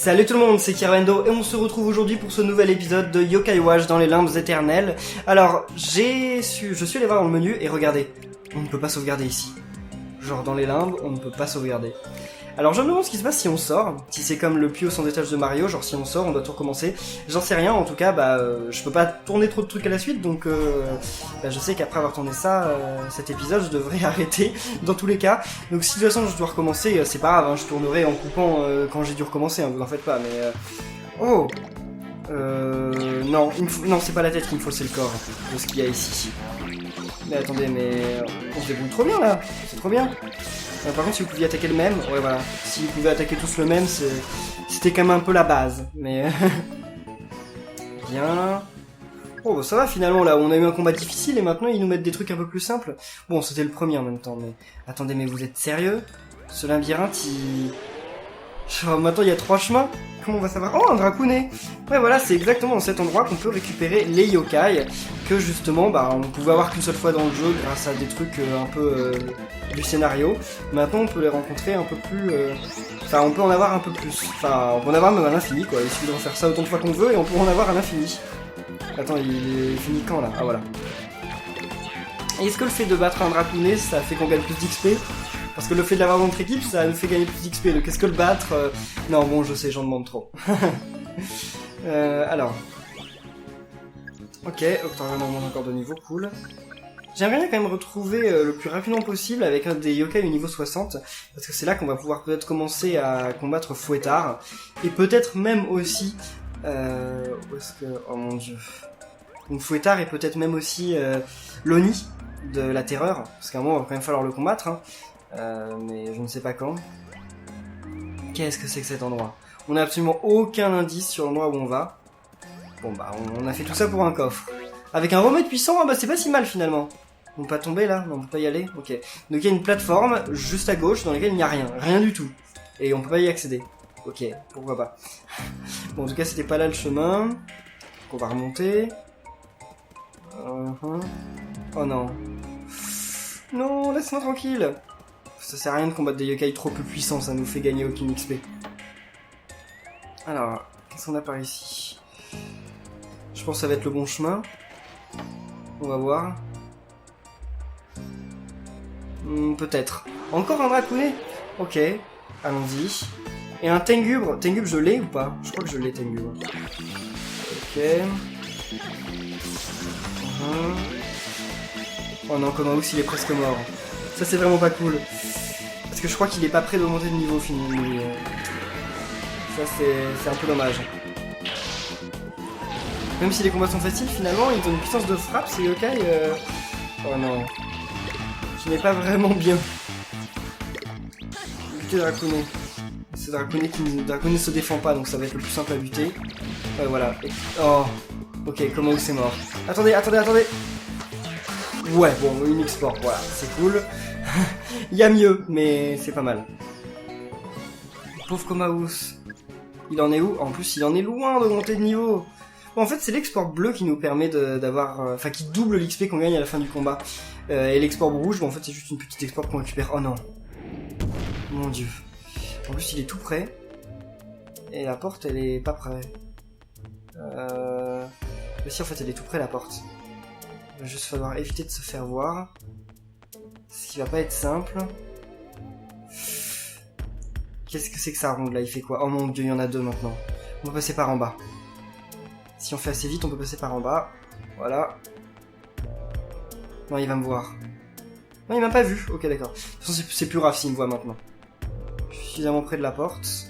Salut tout le monde, c'est Kirvendo et on se retrouve aujourd'hui pour ce nouvel épisode de Yokai Watch dans les limbes éternelles. Alors, je suis allé voir dans le menu et regardez, on ne peut pas sauvegarder ici. Genre dans les limbes, on ne peut pas sauvegarder. Alors je me demande ce qui se passe si on sort, si c'est comme le puits au centre d'étage de Mario, genre si on sort, on doit tout recommencer. J'en sais rien, en tout cas, je peux pas tourner trop de trucs à la suite, donc je sais qu'après avoir tourné ça, cet épisode, je devrais arrêter dans tous les cas. Donc si de toute façon je dois recommencer, c'est pas grave, hein, je tournerai en coupant quand j'ai dû recommencer, hein, vous en faites pas, mais... non, non, c'est pas la tête qu'il me faut, c'est le corps de ce qu'il y a ici. Mais attendez, on se débrouille trop bien là, c'est trop bien. Par contre, si vous pouviez attaquer le même, ouais voilà, si vous pouvez attaquer tous le même, c'était quand même un peu la base, mais... Bien... Oh, bah ça va finalement là, on a eu un combat difficile et maintenant ils nous mettent des trucs un peu plus simples. Bon, c'était le premier en même temps, mais... Attendez, mais vous êtes sérieux? Ce labyrinthe, Genre, maintenant il y a 3 chemins? Comment on va savoir? Oh, un dracounet! Ouais, voilà, c'est exactement dans cet endroit qu'on peut récupérer les yokai, que justement, on pouvait avoir qu'une seule fois dans le jeu grâce à des trucs un peu du scénario. Maintenant, on peut les rencontrer un peu plus... Enfin, on peut en avoir un peu plus. Enfin, on peut en avoir même à l'infini, quoi. Il suffit de refaire ça autant de fois qu'on veut et on peut en avoir à l'infini. Attends, il est fini quand, là? Ah, voilà. Est-ce que le fait de battre un dracounet, ça fait qu'on gagne plus d'XP? Parce que le fait de l'avoir dans notre équipe, ça nous fait gagner plus d'XP. Donc est-ce que le battre... Non, bon, je sais, j'en demande trop. Alors... Ok, Octarion augmente encore de niveau, cool. J'aimerais bien quand même retrouver le plus rapidement possible avec un des yokai au niveau 60, parce que c'est là qu'on va pouvoir peut-être commencer à combattre Fouettard, et peut-être même aussi... Où est-ce que... Oh mon dieu... Donc Fouettard et peut-être même aussi l'Oni de la Terreur, parce qu'à un moment il va quand même falloir le combattre, hein. Mais je ne sais pas quand. Qu'est-ce que c'est que cet endroit? On n'a absolument aucun indice sur l'endroit où on va. Bon on a fait tout ça pour un coffre. Avec un remède puissant, c'est pas si mal finalement. On peut pas tomber là? Non, on peut pas y aller? Ok. Donc il y a une plateforme juste à gauche dans laquelle il n'y a rien. Rien du tout. Et on peut pas y accéder. Ok, pourquoi pas. Bon, en tout cas c'était pas là le chemin. Donc on va remonter. Oh non. Non, laisse-moi tranquille. Ça sert à rien de combattre des yokai trop peu puissants, ça nous fait gagner aucune XP. Alors, qu'est-ce qu'on a par ici? Je pense que ça va être le bon chemin. On va voir. Peut-être. Encore un dracounet? Ok, allons-y. Et un Tengubre. Tengubre, je l'ai ou pas? Je crois que je l'ai, Tengubre. Ok. Oh non, Komaous, il est presque mort. Ça, c'est vraiment pas cool. Parce que je crois qu'il est pas prêt de monter de niveau fini. Ça, c'est un peu dommage. Même si les combats sont faciles, finalement, ils ont une puissance de frappe, ces yokai. Oh non. Ce n'est pas vraiment bien. Buter dracounet. Ce dracounet se défend pas, donc ça va être le plus simple à buter. Ouais, voilà. Oh. Ok, Komaous c'est mort. Attendez. Ouais, bon, une export, voilà, c'est cool. Il y a mieux, mais c'est pas mal. Pauvre Komaous. Il en est où? En plus, il en est loin de monter de niveau. Bon, en fait, c'est l'export bleu qui nous permet d'avoir... Enfin, qui double l'XP qu'on gagne à la fin du combat. Et l'export rouge, en fait, c'est juste une petite export qu'on récupère. Oh non. Mon dieu. En plus, il est tout près. Et la porte, elle est pas près. Mais si, en fait, elle est tout près, la porte. Il va juste falloir éviter de se faire voir. Ce qui va pas être simple. Qu'est-ce que c'est que ça ronde là? Il fait quoi? Oh mon dieu, il y en a 2 maintenant. On peut passer par en bas. Si on fait assez vite, on peut passer par en bas. Voilà. Non, il va me voir. Non, il m'a pas vu. Ok, d'accord. De toute façon, c'est plus grave s'il me voit maintenant. Je suis suffisamment près de la porte.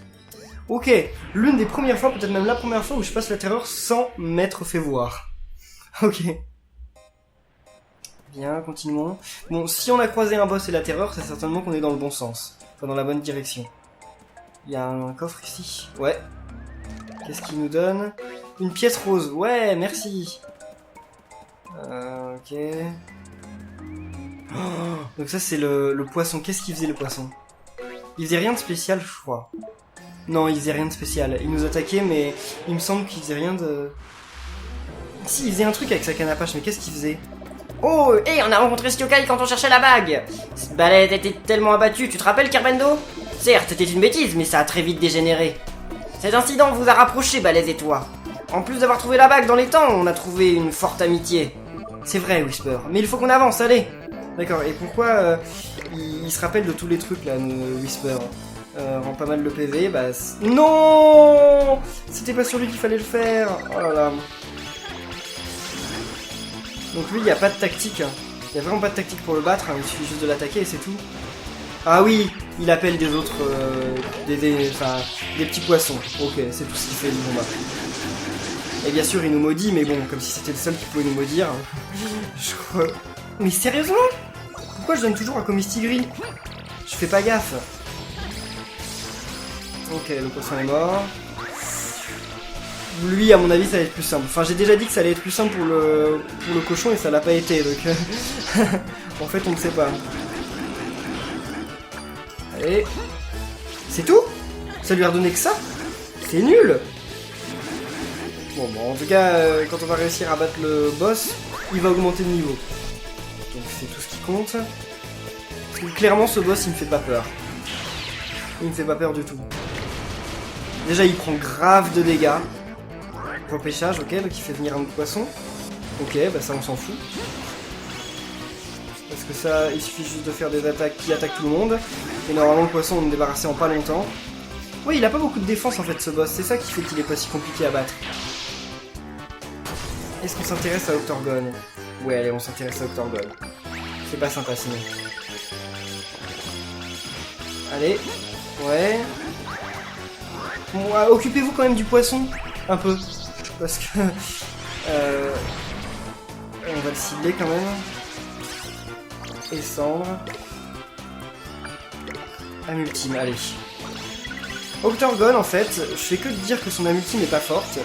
Ok, l'une des premières fois, peut-être même la première fois où je passe la terreur sans m'être fait voir. Ok. Bien, continuons. Bon, si on a croisé un boss et la terreur, c'est certainement qu'on est dans le bon sens. Enfin, dans la bonne direction. Il y a un coffre ici. Ouais. Qu'est-ce qu'il nous donne? Une pièce rose. Ouais, merci. Ok. Oh, donc ça, c'est le poisson. Qu'est-ce qu'il faisait, le poisson? Il faisait rien de spécial, je crois. Non, il faisait rien de spécial. Il nous attaquait, mais il me semble qu'il faisait rien de... Si, il faisait un truc avec sa canne à pêche, mais qu'est-ce qu'il faisait? Oh, hé, on a rencontré ce yokai quand on cherchait la bague. Cette balette était tellement abattue, tu te rappelles, Kirvendo? Certes, c'était une bêtise, mais ça a très vite dégénéré. Cet incident vous a rapproché, Balèze et toi. En plus d'avoir trouvé la bague dans les temps, on a trouvé une forte amitié. C'est vrai, Whisper, mais il faut qu'on avance, allez. D'accord, et pourquoi il se rappelle de tous les trucs, là, Whisper rend pas mal le PV, bah... Non, c'était pas sur lui qu'il fallait le faire. Oh là là. Donc lui, il n'y a pas de tactique. Il n'y a vraiment pas de tactique pour le battre, hein. Il suffit juste de l'attaquer et c'est tout. Ah oui, il appelle des autres... des petits poissons. Ok, c'est tout ce qu'il fait, le combat. Et bien sûr, il nous maudit, mais bon, comme si c'était le seul qui pouvait nous maudire. Je crois... Mais sérieusement? Pourquoi je donne toujours un Comistigris? Je fais pas gaffe. Ok, le poisson est mort. Lui, à mon avis, ça va être plus simple. Enfin, j'ai déjà dit que ça allait être plus simple pour le cochon et ça l'a pas été, donc... en fait, on ne sait pas. Allez. C'est tout? Ça lui a redonné que ça? C'est nul! Bon, en tout cas, quand on va réussir à battre le boss, il va augmenter de niveau. Donc c'est tout ce qui compte. Parce que, clairement, ce boss, il me fait pas peur. Il me fait pas peur du tout. Déjà, il prend grave de dégâts. Repêchage, ok, donc il fait venir un autre poisson. Ok, bah ça, on s'en fout. Parce que ça, il suffit juste de faire des attaques qui attaquent tout le monde. Et normalement, le poisson, on le débarrasser en pas longtemps. Oui, il a pas beaucoup de défense, en fait, ce boss. C'est ça qui fait qu'il est pas si compliqué à battre. Est-ce qu'on s'intéresse à Octorgon? Ouais, allez, on s'intéresse à Octorgon. C'est pas sympa, sinon. Allez. Ouais. Bon, occupez-vous quand même du poisson. Un peu. Parce que... on va le cibler quand même. Et cendre. Âme ultime, allez. Octorgon, en fait, je fais que de dire que son âme ultime n'est pas forte.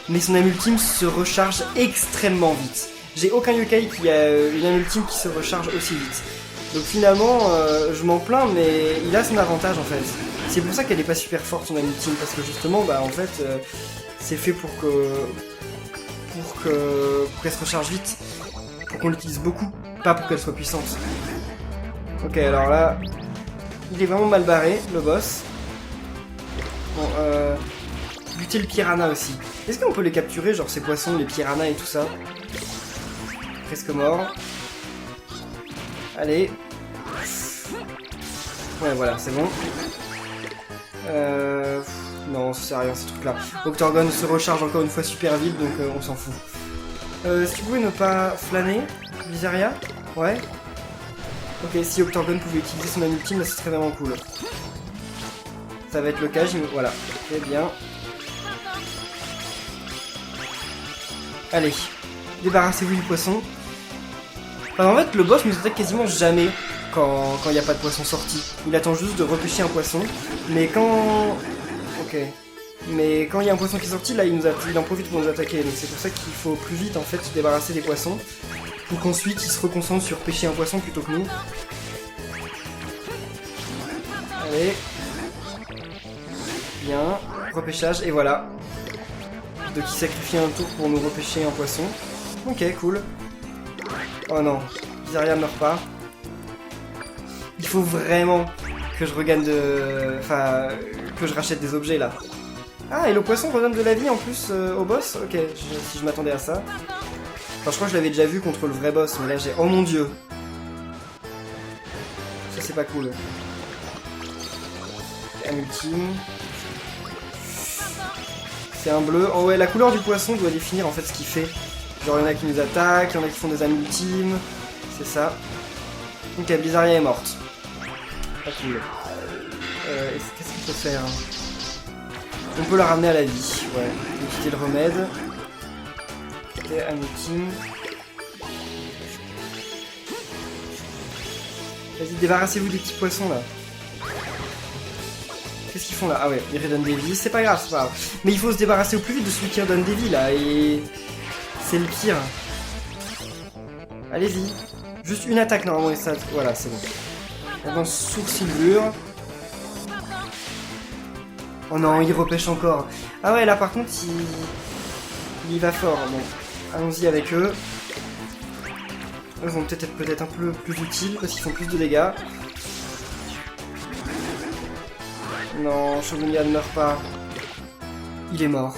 Mais son âme ultime se recharge extrêmement vite. J'ai aucun yokai qui a une âme ultime qui se recharge aussi vite. Donc finalement, je m'en plains, mais il a son avantage en fait. C'est pour ça qu'elle est pas super forte son âme ultime, parce que justement, bah en fait, c'est fait pour qu'elle se recharge vite, pour qu'on l'utilise beaucoup, pas pour qu'elle soit puissante. Ok, alors là, il est vraiment mal barré, le boss. Bon, buter le piranha aussi. Est-ce qu'on peut les capturer, genre ces poissons, les piranhas et tout ça? Presque mort. Allez. Ouais, voilà, c'est bon. Non, ça sert à rien ces trucs-là. Octorgon se recharge encore une fois super vite, donc on s'en fout. Est-ce que vous pouvez ne pas flâner, Visaria? Ouais. Ok, si Octorgon pouvait utiliser son âme ultime, ça serait vraiment cool. Ça va être le cas, voilà. Très bien. Allez, débarrassez-vous du poisson. Enfin, en fait, le boss nous attaque quasiment jamais quand il n'y a pas de poisson sorti. Il attend juste de repêcher un poisson. Mais quand... Ok. Mais quand il y a un poisson qui est sorti, là, il en profite pour nous attaquer. Donc c'est pour ça qu'il faut plus vite, en fait, se débarrasser des poissons. Pour qu'ensuite, il se reconcentre sur pêcher un poisson plutôt que nous. Allez. Bien. Repêchage, et voilà. Donc il sacrifie un tour pour nous repêcher un poisson. Ok, cool. Oh non, Visaria ne meurt pas. Il faut vraiment que je regagne de... Enfin, que je rachète des objets là. Ah, et le poisson redonne de la vie en plus au boss? Ok, si je m'attendais à ça. Enfin, je crois que je l'avais déjà vu contre le vrai boss, mais là j'ai... Oh mon dieu! Ça c'est pas cool. Un ultime. C'est un bleu. Oh ouais, la couleur du poisson doit définir en fait ce qu'il fait. Genre il y en a qui nous attaquent, il y en a qui font des âmes ultimes. C'est ça. Ok, Blizzardia est morte. Pas cool. Qu'est-ce qu'il peut faire? On peut la ramener à la vie. Ouais. Quitter le remède. Ok, âme ultime. Vas-y, débarrassez-vous des petits poissons là. Qu'est-ce qu'ils font là? Ah ouais, ils redonnent des vies, c'est pas grave, c'est pas grave. Mais il faut se débarrasser au plus vite de celui qui redonne des vies là, et... C'est le pire. Allez-y. Juste une attaque normalement et ça... Voilà, c'est bon. Maintenant, sourcilure. Oh non, il repêche encore. Ah ouais, là par contre, il va fort. Bon, allons-y avec eux. Eux vont peut-être être un peu plus utiles parce qu'ils font plus de dégâts. Non, Shogunia ne meurt pas. Il est mort.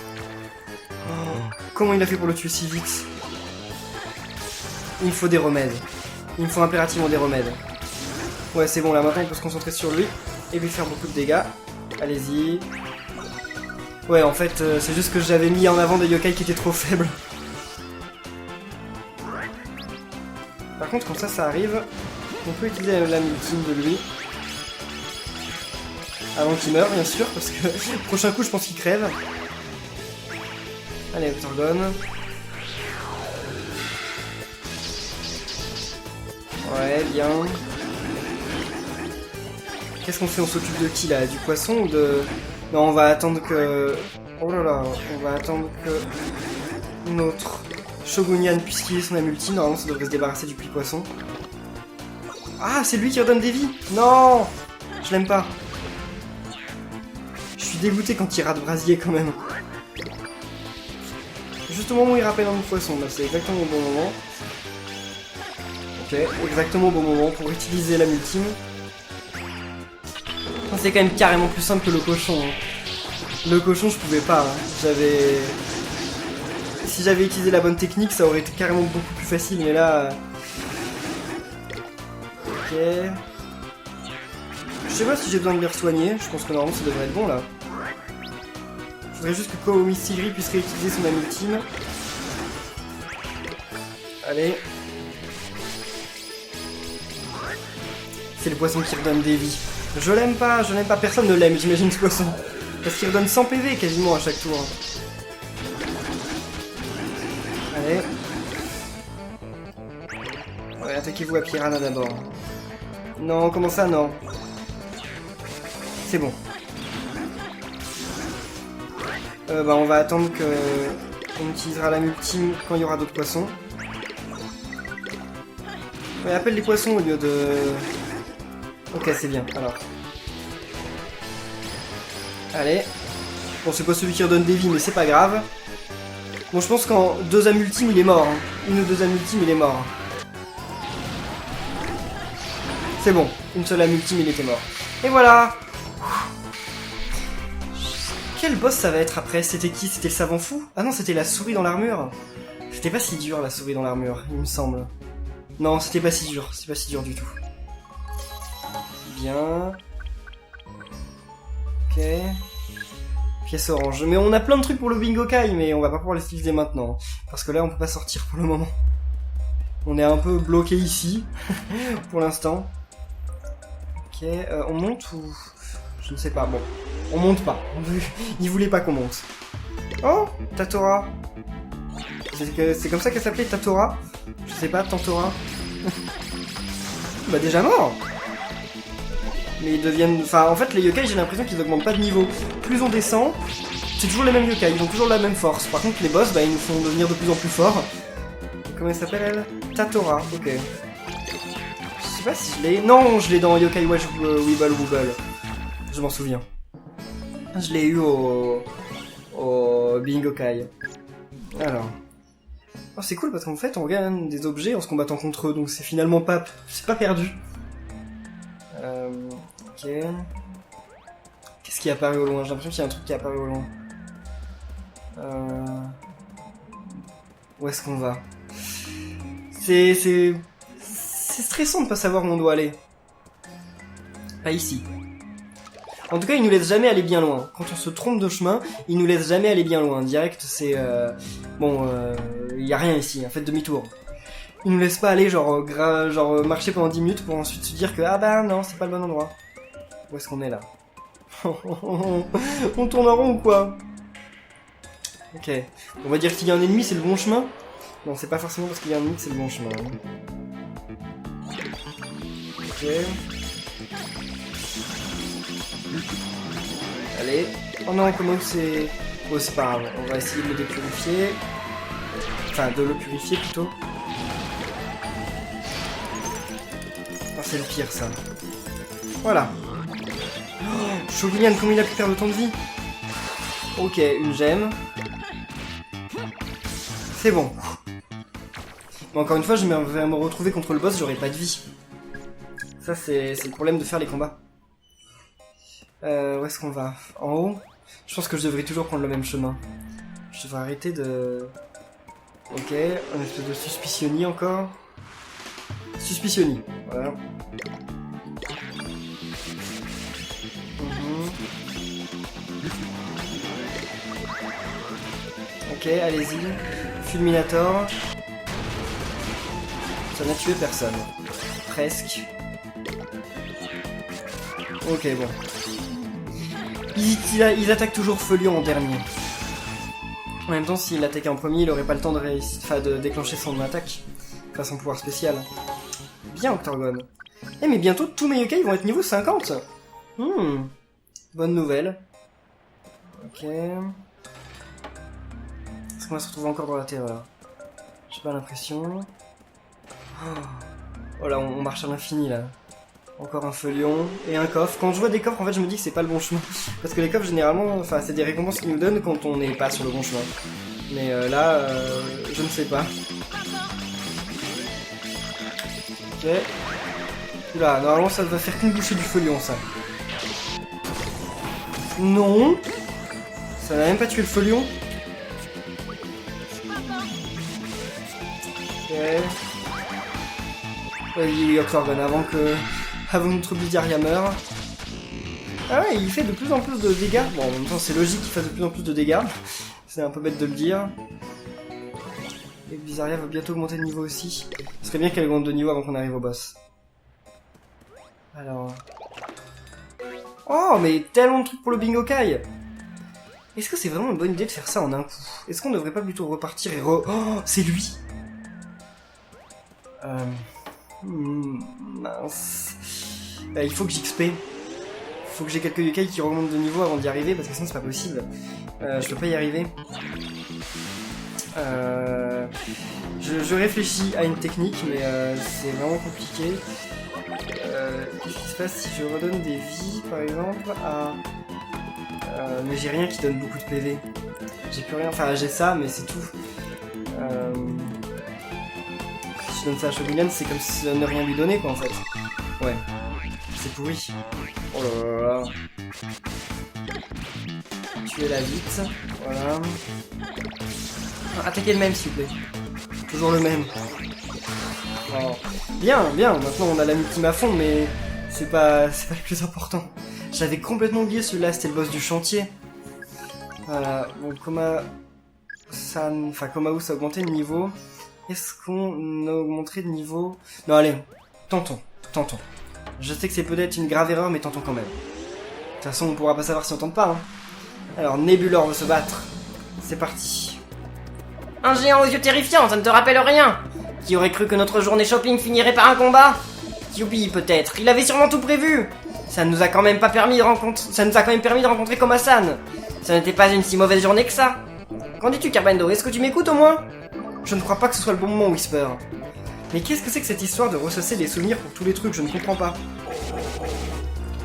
Oh, comment il a fait pour le tuer si vite? Il me faut des remèdes. Il me faut impérativement des remèdes. Ouais, c'est bon, là, maintenant, on peut se concentrer sur lui et lui faire beaucoup de dégâts. Allez-y. Ouais, en fait, c'est juste que j'avais mis en avant des yokai qui étaient trop faibles. Par contre, quand ça arrive, on peut utiliser la ultime de lui. Avant qu'il meure, bien sûr, parce que le prochain coup, je pense qu'il crève. Allez, Octorgone. Ouais, bien. Qu'est-ce qu'on fait? On s'occupe de qui, là? Du poisson ou de... Non, on va attendre que... Oh là là, on va attendre que... Notre Shogunyan puisse utiliser son amulti. Normalement, ça devrait se débarrasser du pli-poisson. Ah, c'est lui qui redonne des vies! Non! Je l'aime pas. Je suis dégoûté quand il rate brasier, quand même. Juste au moment où il rappelle un poisson, là, c'est exactement au bon moment. Ok, exactement au bon moment pour utiliser l'âme ultime. C'est quand même carrément plus simple que le cochon. Hein. Le cochon, je pouvais pas. Hein. J'avais... Si j'avais utilisé la bonne technique, ça aurait été carrément beaucoup plus facile, mais là... Ok... Je sais pas si j'ai besoin de les soigner, je pense que normalement ça devrait être bon, là. Je voudrais juste que Koumi Sigri puisse réutiliser son âme ultime. Allez... C'est le poisson qui redonne des vies. Je l'aime pas, personne ne l'aime, j'imagine, ce poisson. Parce qu'il redonne 100 PV quasiment à chaque tour. Allez. Ouais, attaquez-vous à Piranha d'abord. Non, comment ça, non? C'est bon. Bah, on va attendre que... On utilisera la ultime quand il y aura d'autres poissons. Ouais, appelle les poissons au lieu de... Ok, c'est bien, alors. Allez. Bon, c'est pas celui qui redonne des vies, mais c'est pas grave. Bon, je pense qu'en 2 âmes ultimes, il est mort. Hein. 1 ou 2 âmes ultimes, il est mort. C'est bon, une seule âme ultime, il était mort. Et voilà. Quel boss ça va être après? C'était qui? C'était le savant fou? Ah non, c'était la souris dans l'armure. C'était pas si dur, la souris dans l'armure, il me semble. Non, c'était pas si dur, c'est pas si dur du tout. Bien. Ok. Pièce orange. Mais on a plein de trucs pour le Bingokai, mais on va pas pouvoir les utiliser maintenant. Parce que là, on peut pas sortir pour le moment. On est un peu bloqué ici, pour l'instant. Ok, on monte ou... Je ne sais pas, bon. On monte pas. Il voulait pas qu'on monte. Oh, Tatora. C'est comme ça qu'elle s'appelait, Tatora? Je sais pas, Tantora. Bah déjà mort. Mais ils deviennent... Enfin, en fait, les yokai, j'ai l'impression qu'ils augmentent pas de niveau. Plus on descend, c'est toujours les mêmes yokai, ils ont toujours la même force. Par contre, les boss, bah, ils nous font devenir de plus en plus forts. Comment elle s'appelle, elle? Tatora, ok. Je sais pas si je l'ai... Non, je l'ai dans Yokai Watch Weeble Wooble. Je m'en souviens. Je l'ai eu au Bingokai. Alors... Oh, c'est cool parce qu'en fait, on gagne des objets en se combattant contre eux, donc c'est finalement pas... C'est pas perdu. Ok... Qu'est-ce qui est apparu au loin? J'ai l'impression qu'il y a un truc qui est apparu au loin. Où est-ce qu'on va? C'est stressant de pas savoir où on doit aller. Pas ici. En tout cas, il nous laisse jamais aller bien loin. Quand on se trompe de chemin, il nous laisse jamais aller bien loin. Direct, c'est... Bon, il y a rien ici, faites demi-tour. Il nous laisse pas aller, genre marcher pendant 10 minutes pour ensuite se dire que ah bah non, c'est pas le bon endroit. Où est-ce qu'on est là? On tourne en rond ou quoi? Ok. On va dire qu'il y a un ennemi, c'est le bon chemin? Non, c'est pas forcément parce qu'il y a un ennemi que c'est le bon chemin. Ok. Allez. Oh non, comment c'est... Oh, c'est pas grave. On va essayer de le dépurifier. Enfin, de le purifier plutôt. Oh, c'est le pire, ça. Voilà. Oh, Shogunyan, comment il a pu perdre autant de vie? Ok, une gemme. C'est bon. Mais encore une fois, je vais me retrouver contre le boss, j'aurai pas de vie. Ça, c'est le problème de faire les combats. Où est-ce qu'on va? En haut? Je pense que je devrais toujours prendre le même chemin. Je devrais arrêter de... Ok, un espèce de suspicionnie encore. Suspicionnie, voilà. Ok, allez-y. Fulminator. Ça n'a tué personne. Presque. Ok, bon. Ils attaquent toujours Feulion en dernier. En même temps, s'il attaquait en premier, il aurait pas le temps de déclencher son attaque. Enfin, son pouvoir spécial. Bien, Octorgon. Eh, mais bientôt, tous mes yokai vont être niveau 50. Bonne nouvelle. Ok. Est-ce qu'on va se retrouver encore dans la terreur? J'ai pas l'impression. Oh là, on marche à l'infini, là. Encore un feuillon et un coffre. Quand je vois des coffres, en fait, je me dis que c'est pas le bon chemin. Parce que les coffres, généralement, enfin, c'est des récompenses qu'ils nous donnent quand on n'est pas sur le bon chemin. Mais là, je ne sais pas. Ok. Oula, normalement, ça va faire qu'une bouchée du feuillon, ça. Non. Ça n'a même pas tué le feuillon. Ok. Vas-y, Octorgon, avant notre Blizzardia meure. Ah ouais, il fait de plus en plus de dégâts. Bon, en même temps, c'est logique qu'il fasse de plus en plus de dégâts. C'est un peu bête de le dire. Et Blizzardia va bientôt augmenter de niveau aussi. Ce serait bien qu'elle augmente de niveau avant qu'on arrive au boss. Alors... Oh, mais tellement de trucs pour le Bingokai. Est-ce que c'est vraiment une bonne idée de faire ça en un coup? Est-ce qu'on devrait pas plutôt repartir et Oh, c'est lui. Mince. Il faut que j'XP. Il faut que j'ai quelques yokai qui remontent de niveau avant d'y arriver, parce que sinon c'est pas possible. Je peux pas y arriver. Je réfléchis à une technique, mais c'est vraiment compliqué. Qu'est-ce qui se passe si je redonne des vies, par exemple, à... mais j'ai rien qui donne beaucoup de PV. J'ai plus rien, enfin j'ai ça, mais c'est tout. Si je donne ça à Shogunan, c'est comme si ne rien lui donner, quoi, en fait. Ouais. C'est pourri. Oh là là là. Tuez-la vite. Voilà. Attaquez le même, s'il vous plaît. Toujours le même. Oh. Bien, bien. Maintenant, on a la multime à fond, mais c'est pas le plus important. J'avais complètement oublié celui-là, c'était le boss du chantier. Voilà. Donc, Komao, ça a augmenté de niveau. Est-ce qu'on a augmenté de niveau? Non, allez. Tentons. Je sais que c'est peut-être une grave erreur, mais tentons quand même. De toute façon, on pourra pas savoir si on tente pas. Hein. Alors, Nebulor veut se battre. C'est parti. Un géant aux yeux terrifiants, ça ne te rappelle rien? Qui aurait cru que notre journée shopping finirait par un combat? Youpi, peut-être. Il avait sûrement tout prévu. Ça nous a quand même permis de rencontrer Koma-san. Ça n'était pas une si mauvaise journée que ça. Qu'en dis-tu, Carbendo? Est-ce que tu m'écoutes au moins? Je ne crois pas que ce soit le bon moment, Whisper. Mais qu'est-ce que c'est que cette histoire de ressasser des souvenirs pour tous les trucs? Je ne comprends pas.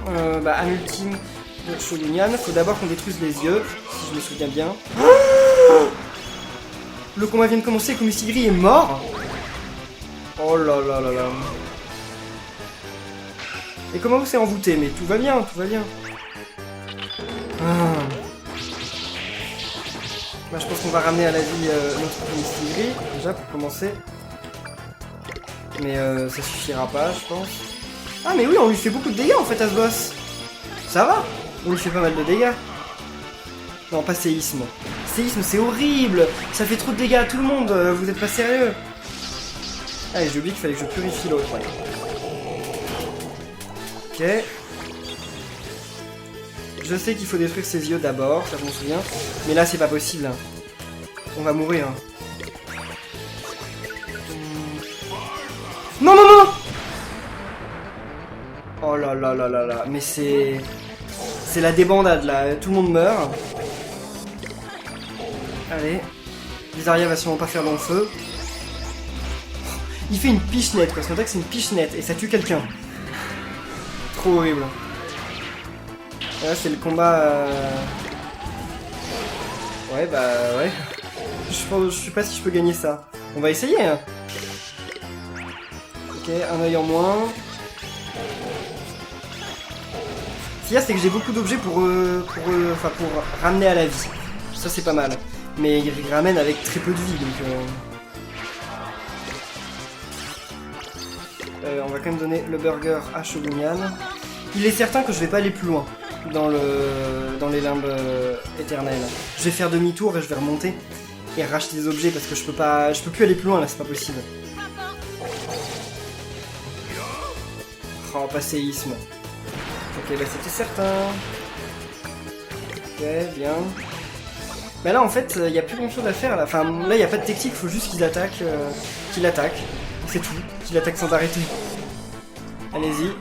Âme ultime de Shogunyan. Faut d'abord qu'on détruise les yeux, si je me souviens bien. Le combat vient de commencer et Kumisigri est mort. Oh là là là là. Et comment vous s'est envoûté? Mais tout va bien, tout va bien. Je pense qu'on va ramener à la vie notre Kumisigri, déjà pour commencer. Mais ça suffira pas, je pense. Ah mais oui, on lui fait beaucoup de dégâts en fait à ce boss. Ça va, on lui fait pas mal de dégâts. Non, pas séisme. Séisme, c'est horrible. Ça fait trop de dégâts à tout le monde, vous êtes pas sérieux. Ah, et j'ai oublié qu'il fallait que je purifie l'autre. Ok. Je sais qu'il faut détruire ses yeux d'abord, ça je m'en souviens. Mais là, c'est pas possible. On va mourir. Non, non, non! Oh là là là là là, mais c'est la débandade là, tout le monde meurt. Allez, Blizzardia va sûrement pas faire long feu. Il fait une pichenette quoi, son attaque c'est une pichenette et ça tue quelqu'un. Trop horrible. Là c'est le combat... Ouais bah ouais. Je sais pas si je peux gagner ça. On va essayer hein. Ok, un œil en moins. qu'il y a, c'est que j'ai beaucoup d'objets pour ramener à la vie. Ça, c'est pas mal. Mais il ramène avec très peu de vie, donc... on va quand même donner le burger à Shogunyan. Il est certain que je vais pas aller plus loin dans les limbes éternelles. Je vais faire demi-tour et je vais remonter et racheter des objets parce que je peux plus aller plus loin là, c'est pas possible. Oh, pas séisme. Ok, bah c'était certain. Ok, bien. Mais là en fait, il n'y a plus grand chose à faire là. Enfin, là il n'y a pas de technique, il faut juste qu'il attaque. C'est tout. Qu'il attaque sans arrêter. Allez-y.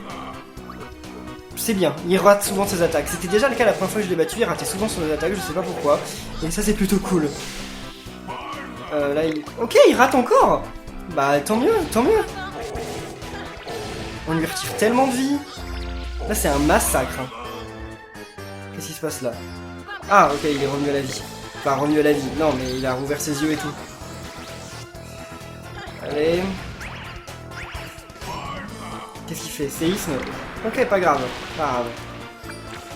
C'est bien, il rate souvent ses attaques. C'était déjà le cas la première fois que je l'ai battu, il ratait souvent son attaque, je sais pas pourquoi. Et ça c'est plutôt cool. Là il... Ok, il rate encore. Bah tant mieux, tant mieux. On lui retire tellement de vie. Là c'est un massacre. Qu'est-ce qui se passe là? Ah ok, il est revenu à la vie. Enfin revenu à la vie, non mais il a rouvert ses yeux et tout. Allez. Qu'est-ce qu'il fait? Séisme? Ok, pas grave, pas grave.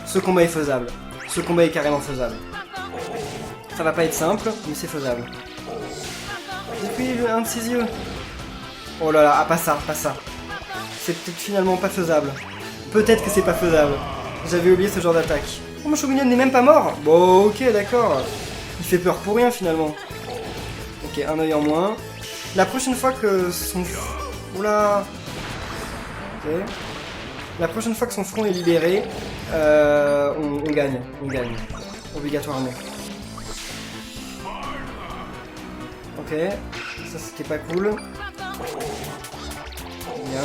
Ce combat est faisable. Ce combat est carrément faisable. Ça va pas être simple, mais c'est faisable. Depuis un de ses yeux. Oh là là, ah pas ça, pas ça. C'est peut-être finalement pas faisable. Peut-être que c'est pas faisable. J'avais oublié ce genre d'attaque. Oh, mon Shogunyan n'est même pas mort. Bon, ok, d'accord. Il fait peur pour rien finalement. Ok, un œil en moins. La prochaine fois que son... Oula. Ok. La prochaine fois que son front est libéré, on gagne. On gagne. Obligatoirement. Ok. Ça c'était pas cool. Bien.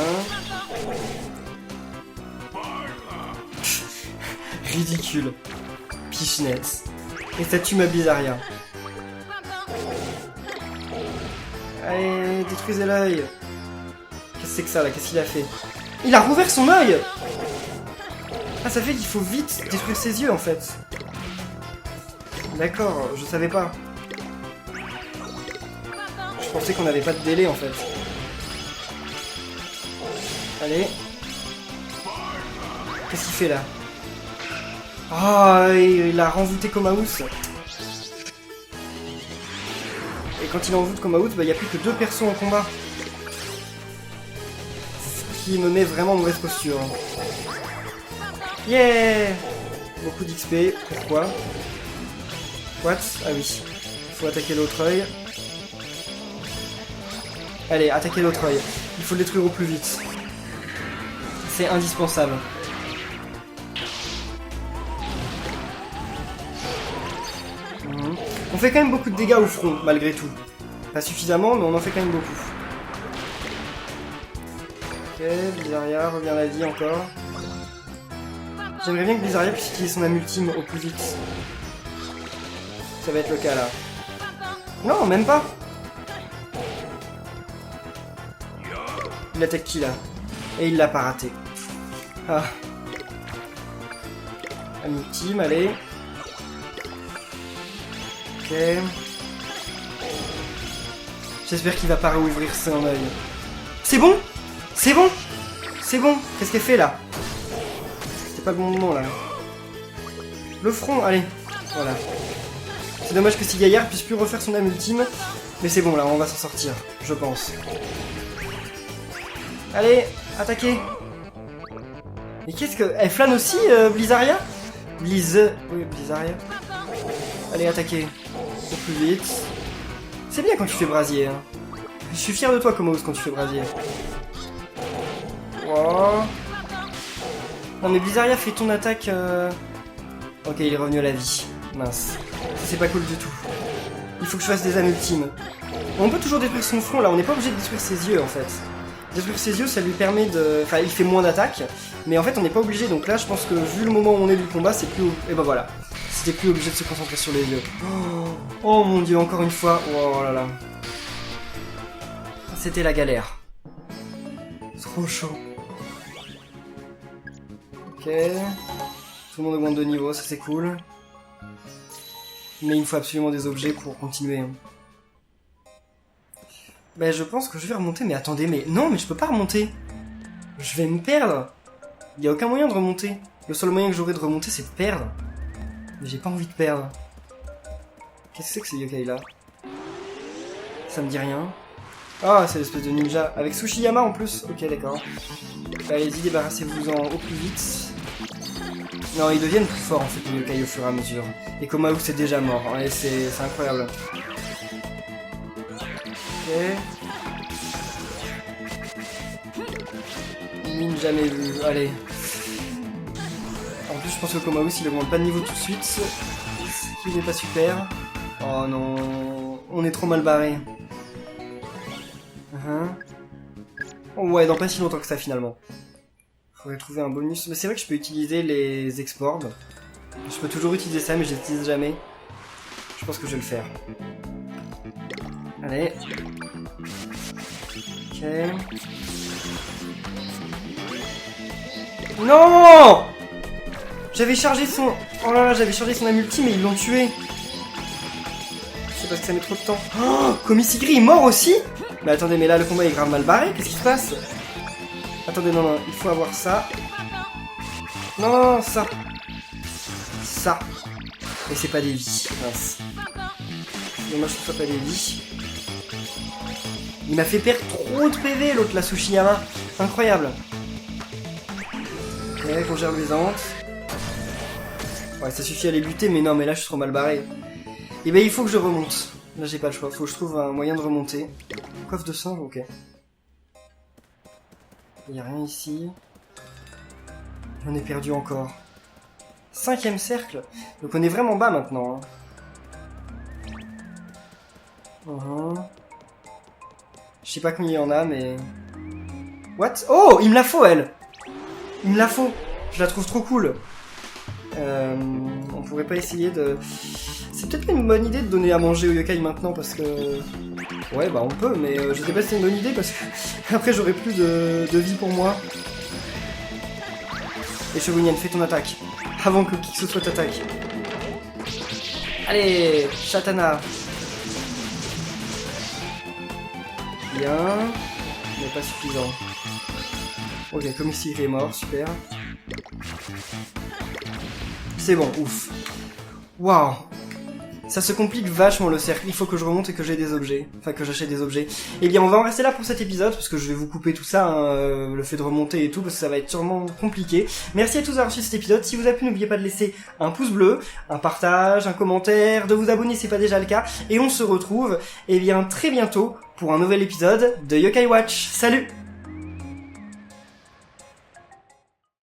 Ridicule. Pichenette. Et ça tue ma Blizzardia. Allez, détruisez l'œil. Qu'est-ce que c'est que ça là? Qu'est-ce qu'il a fait? Il a rouvert son œil! Ah, ça fait qu'il faut vite détruire ses yeux en fait. D'accord, je savais pas. Je pensais qu'on n'avait pas de délai en fait. Allez. Qu'est-ce qu'il fait là? Ah, il a renvoûté Komaous. Et quand il envoûte Komaous, bah, il n'y a plus que 2 persos en combat. Ce qui me met vraiment en mauvaise posture. Yeah! Beaucoup d'XP, pourquoi? What? Ah oui. Il faut attaquer l'autre œil. Allez, attaquer l'autre œil. Il faut le détruire au plus vite. C'est indispensable. On fait quand même beaucoup de dégâts au front, malgré tout. Pas suffisamment, mais on en fait quand même beaucoup. Ok, Blizzardia revient à la vie encore. J'aimerais bien que Blizzardia puisse utiliser son âme ultime au plus vite. Ça va être le cas là. Non, même pas. Il attaque qui là? Et il l'a pas raté. Ah. Âme ultime, allez. Ok. J'espère qu'il va pas rouvrir son œil. C'est bon? C'est bon? C'est bon? Qu'est-ce qu'elle fait là? C'était pas le bon moment là. Le front, allez. Voilà. C'est dommage que si Gaillard puisse plus refaire son âme ultime. Mais c'est bon là, on va s'en sortir. Je pense. Allez, attaquez. Mais qu'est-ce que... Elle flâne aussi, Blizzardia? Oui, Blizzardia. Allez, attaquez. Au plus vite. C'est bien quand tu fais brasier. Hein. Je suis fier de toi, Komaous, quand tu fais brasier. Oh. Non mais Blizzardia fait ton attaque... Ok, il est revenu à la vie. Mince. Ça c'est pas cool du tout. Il faut que je fasse des âmes ultimes. On peut toujours détruire son front là, on n'est pas obligé de détruire ses yeux en fait. Détruire ses yeux ça lui permet de... Enfin il fait moins d'attaques, mais en fait on n'est pas obligé, donc là je pense que vu le moment où on est du combat c'est plus... Et ben voilà. C'était plus obligé de se concentrer sur les yeux. Oh mon dieu, encore une fois. Oh là là. C'était la galère. Trop chaud. Ok. Tout le monde augmente de niveau, ça c'est cool. Mais il me faut absolument des objets pour continuer. Ben je pense que je vais remonter, mais attendez, mais... Non, mais je peux pas remonter. Je vais me perdre. Il n'y a aucun moyen de remonter. Le seul moyen que j'aurais de remonter, c'est de perdre. Mais j'ai pas envie de perdre. Qu'est-ce que c'est que ce yokai-là? Ça me dit rien. Ah, c'est l'espèce de ninja. Avec Tsushiyama en plus. Ok, d'accord. Allez-y, débarrassez-vous-en au plus vite. Non, ils deviennent plus forts en fait, les yokai, au fur et à mesure. Et Komao, c'est déjà mort. Ouais, c'est incroyable. Ok. Mine jamais vu. Allez. En plus, je pense que Komao, s'il augmente pas de niveau tout de suite, ce qui n'est pas super. Oh non, on est trop mal barré. Oh ouais, dans pas si longtemps que ça finalement. Faudrait trouver un bonus. Mais c'est vrai que je peux utiliser les exports. Je peux toujours utiliser ça, mais je les utilise jamais. Je pense que je vais le faire. Allez. Ok. Non! J'avais chargé son... Oh là là, j'avais chargé son amulti, mais ils l'ont tué. C'est parce que ça met trop de temps. Oh, Komisigri est mort aussi? Mais attendez, mais là, le combat est grave mal barré. Qu'est-ce qui se passe? Attendez, non, non, il faut avoir ça. Non, non, non, ça. Ça. Et c'est pas des vies. Mince. Dommage que ce soit pas des vies. Il m'a fait perdre trop de PV, l'autre, la Tsushiyama. Incroyable. Ouais, congère luisante. Ouais, ça suffit à les buter, mais non, mais là, je suis trop mal barré. Et ben, il faut que je remonte. Là, j'ai pas le choix. Faut que je trouve un moyen de remonter. Coffre de sang, ok. Il n'y a rien ici. J'en ai perdu encore. 5e cercle. Donc on est vraiment bas maintenant. Je sais pas combien il y en a, mais... What? Oh, il me la faut, elle. Il me la faut. Je la trouve trop cool. On pourrait pas essayer de... C'est peut-être pas une bonne idée de donner à manger aux yokai maintenant, parce que... Ouais, bah on peut, mais je sais pas si c'est une bonne idée, parce que après j'aurai plus de vie pour moi. Et Shogunyan, fais ton attaque. Avant que qui que ce soit t'attaque. Allez, Shatana. Bien. Mais pas suffisant. Ok, comme ici il est mort, super. C'est bon, ouf. Waouh. Ça se complique vachement le cercle, il faut que je remonte et que j'ai des objets, enfin que j'achète des objets. Eh bien on va en rester là pour cet épisode, parce que je vais vous couper tout ça, hein, le fait de remonter et tout, parce que ça va être sûrement compliqué. Merci à tous d'avoir suivi cet épisode, si vous a plu n'oubliez pas de laisser un pouce bleu, un partage, un commentaire, de vous abonner si c'est pas déjà le cas, et on se retrouve, eh bien très bientôt, pour un nouvel épisode de Yokai Watch. Salut!